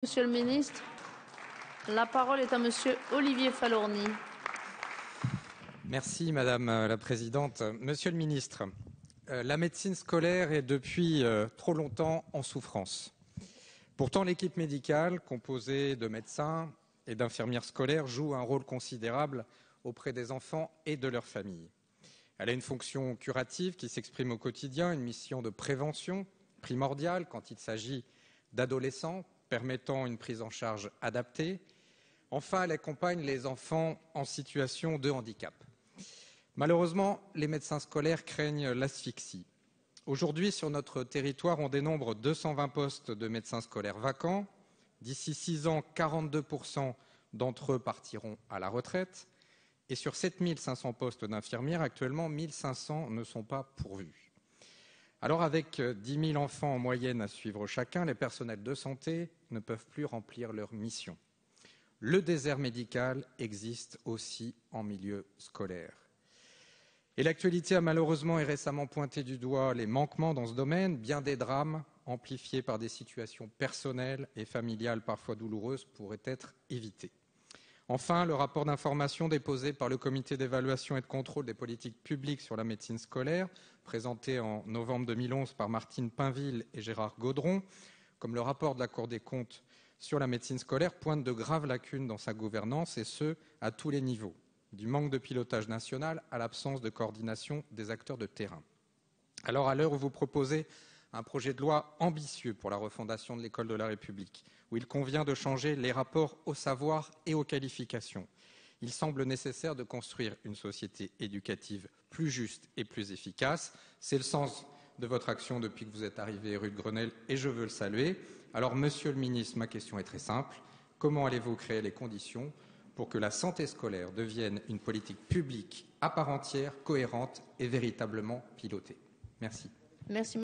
Monsieur le ministre, la parole est à monsieur Olivier Falorni. Merci Madame la Présidente. Monsieur le Ministre, la médecine scolaire est depuis trop longtemps en souffrance. Pourtant, l'équipe médicale, composée de médecins et d'infirmières scolaires, joue un rôle considérable auprès des enfants et de leurs familles. Elle a une fonction curative qui s'exprime au quotidien, une mission de prévention primordiale quand il s'agit d'adolescents, permettant une prise en charge adaptée. Enfin, elle accompagne les enfants en situation de handicap. Malheureusement, les médecins scolaires craignent l'asphyxie. Aujourd'hui, sur notre territoire, on dénombre 220 postes de médecins scolaires vacants. D'ici 6 ans, 42% d'entre eux partiront à la retraite. Et sur 7500 postes d'infirmières, actuellement, 1500 ne sont pas pourvus. Alors, avec 10 000 enfants en moyenne à suivre chacun, les personnels de santé ne peuvent plus remplir leur mission. Le désert médical existe aussi en milieu scolaire. Et l'actualité a malheureusement et récemment pointé du doigt les manquements dans ce domaine, bien des drames amplifiés par des situations personnelles et familiales parfois douloureuses pourraient être évités. Enfin, le rapport d'information déposé par le comité d'évaluation et de contrôle des politiques publiques sur la médecine scolaire, présenté en novembre 2011 par Martine Pinville et Gérard Gaudron, comme le rapport de la Cour des comptes sur la médecine scolaire, pointe de graves lacunes dans sa gouvernance, et ce, à tous les niveaux, du manque de pilotage national à l'absence de coordination des acteurs de terrain. Alors, à l'heure où vous proposez un projet de loi ambitieux pour la refondation de l'école de la République, où il convient de changer les rapports au savoir et aux qualifications, il semble nécessaire de construire une société éducative plus juste et plus efficace. C'est le sens de votre action depuis que vous êtes arrivé rue de Grenelle et je veux le saluer. Alors, Monsieur le Ministre, ma question est très simple. Comment allez-vous créer les conditions pour que la santé scolaire devienne une politique publique à part entière, cohérente et véritablement pilotée? Merci. Merci.